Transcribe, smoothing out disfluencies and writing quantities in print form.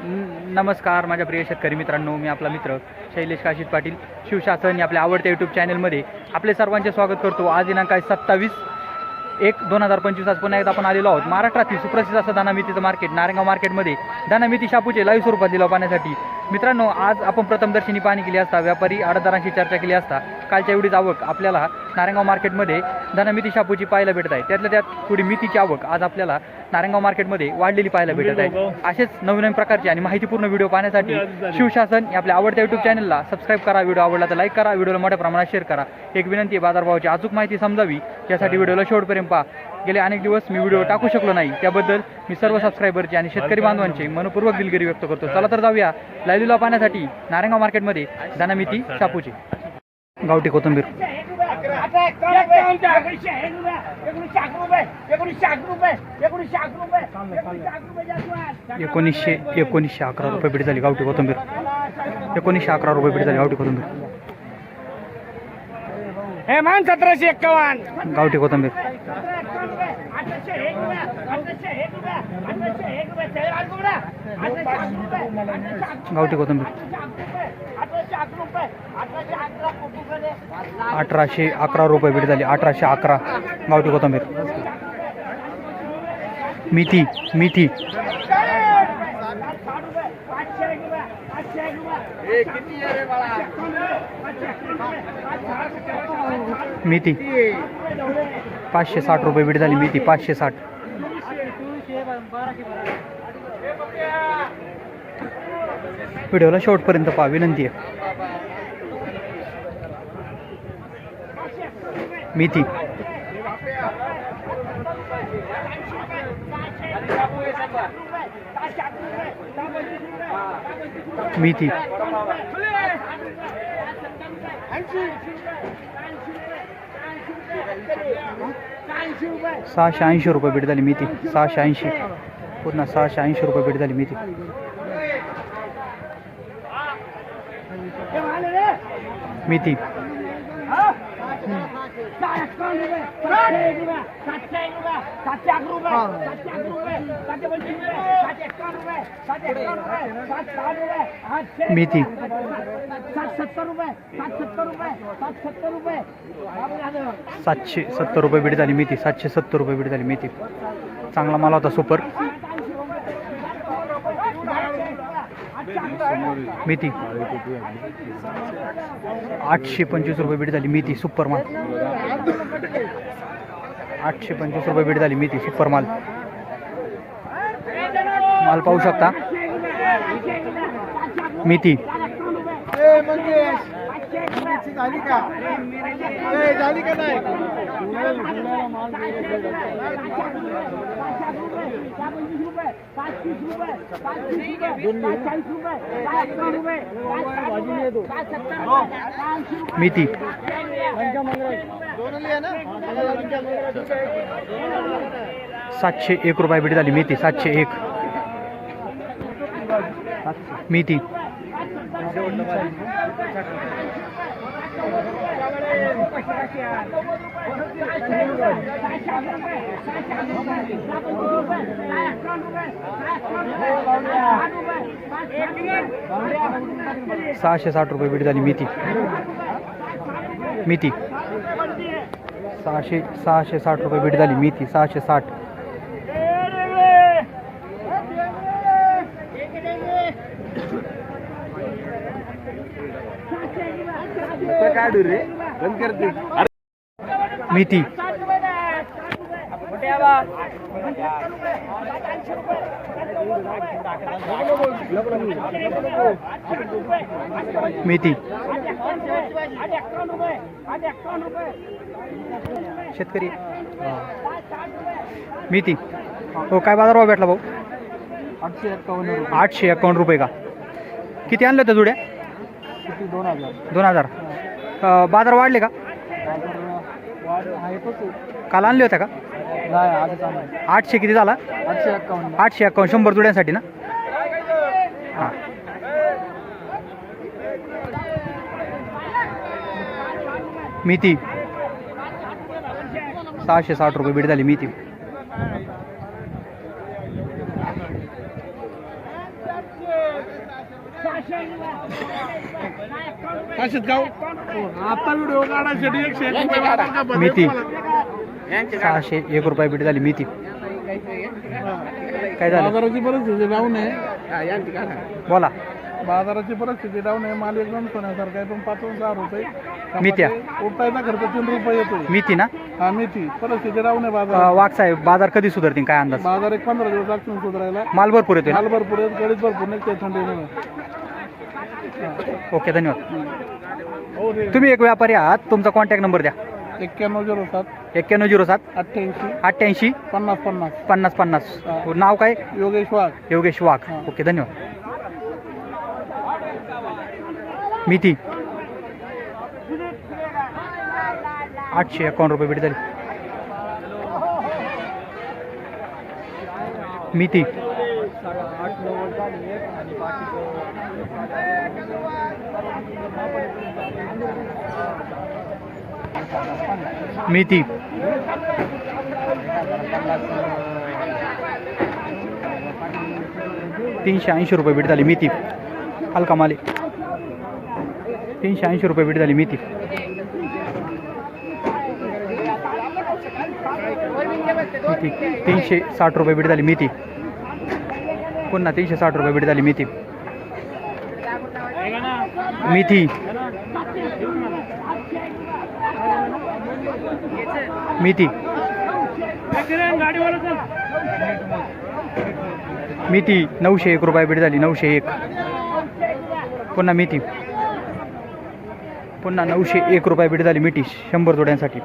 नमस्कार माझ्या प्रिय शेतकरी मित्रांनो, मी आपला मित्र शैलेश काशीद पाटील शिवशासन या आपल्या आवडत्या यूट्यूब चॅनलमध्ये आपले सर्वांचे स्वागत करतो। आज दिनांक आहे 27/1/2025। आज पुन्हा एकदा आपण आलेलो आहोत महाराष्ट्रातील सुप्रसिद्ध असं दानामितीचं मार्केट नारायणगाव मार्केटमध्ये दानामिती शापूचे लाईव्ह स्वरूपात लिलाव पाहण्यासाठी। मित्रांनो, आज आपण प्रथमदर्शनी पाहणी केली असता व्यापारी आडतदारांशी चर्चा केली असता कालच्या एवढीच आवक आपल्याला नारायणगाव मार्केटमध्ये दानामिती शापूची पाहायला भेटत आहे। त्यातल्या त्यात थोडी मितीची आवक आज आपल्याला नारायणगाव मार्केटमध्ये वाढलेली पाहायला भेटत आहे। असेच नवीन प्रकारचे आणि माहितीपूर्ण व्हिडिओ पाहण्यासाठी शिवशासन या आपल्या आवडत्या यूट्यूब चॅनलला सबस्क्राईब करा। व्हिडिओ आवडला तर लाईक करा, व्हिडिओला मोठ्या प्रमाणात शेअर करा। एक विनंती आहे, बाजारभावाची अचूक माहिती समजावी यासाठी व्हिडिओला शेवटपर्यंत पहा। गेले अनेक दिवस मी व्हिडिओ टाकू शकलो नाही, त्याबद्दल मी सर्व सबस्क्रायबरचे आणि शेतकरी बांधवांचे मनपूर्वक दिलगिरी व्यक्त करतो। चला तर जाऊया लाईव्ह लिलाव पाहण्यासाठी नारायणगाव मार्केटमध्ये दानामिती शापूची। गावठी कोथिंबीर 1911 रुपये भेट झाली गावठी कोथिंबीर। 1911 रुपये भेट झाली गावठी कोथिंबीर। 1751 गावठी कोथिंबीर। गावठी कोथिंबीर 1811 रुपये भेट झाली। 1811 गावठी कोथिंबीर। मेथी मेथी मेथी 560 रुपये भेट झाली। मेथी 560। व्हिडिओला शेवटपर्यंत पहा, विनंती आहे। मेथी मेथी 680 रुपये भेट झाली। मेथी 680 पुन्हा 680 रुपये भेट झाली। मेथी मेथी मेथी 770 रुपये भेट झाली। मेथी 770 रुपये भेट झाली। मेथी चांगला माल होता, सुपर। मेथी 825 रुपये भेट झाली। मेथी सुपर माल 825 रुपये भेट झाली। मेथी सुपर माल माल पाहू शकता। मेथी मेथी 701 रुपये भेट झाली। मेथी 701 मेथी ₹660 रुपये भेट झाली। मेथी मेथी 660 रुपये भेट झाली। मेथी 660 मेथी मेथी शेतकरी मेथी हो काय बाजारभाव भेटला भाऊ? 851 रुपये का? किती आणल्या होत्या जुड्या? 2000 बाजार वाढले का? काल आणले होत्या का? 800 किती झाला? 851 100 जुड्यांसाठी ना? हां मेथी 660 रुपये भेट झाली। मेथी आता व्हिडिओ काढायसाठी 101 रुपये वाढा का बरं? मेथी 601 रुपये बीट झाली मेथी. काय झालं बाजाराची परिस्थिती डाऊन आहे. बोला. बाजाराची परिस्थिती डाऊन आहे. माल एकदम सोन्यासारखा आहे. पण 5-6 रुपये मेथ्या. उठायचा खर्च 3 रुपये येतोय. मेथी ना. हा मेथी परिस्थिती डाऊन आहे बाजार. वाघ साहेब बाजार कधी सुधारतील काय अंदाज? बाजार एक 15 दिवस लागतील सुधारायला. माल भरपूर येतोय ना? माल भरपूर आहे. गडीत भरपूर नाही ते थंडीमुळे. ओके धन्यवाद. तुम्ही एक व्यापारी आहात, तुमचा कॉन्टॅक्ट नंबर द्या. 9107 9107 88 88 50 50. 50 50. नाव काय? योगेश वाघ. योगेश वाघ. ओके धन्यवाद. मेथी 851 रुपये बीट झाली मेथी. मेथी 380 रुपये बीट झाली मेथी. हलका माल 380 रुपये बीट झाली मेथी. मेथी 360 रुपये बीट झाली मेथी. पुन्हा 360 रुपये बीट झाली मेथी. मेथी मेथी मेथी 901 रुपये बीट झाली 901. पुन्हा मेथी पुन्हा 901 रुपये बीट झाली मेथी 100 जोड्यांसाठी.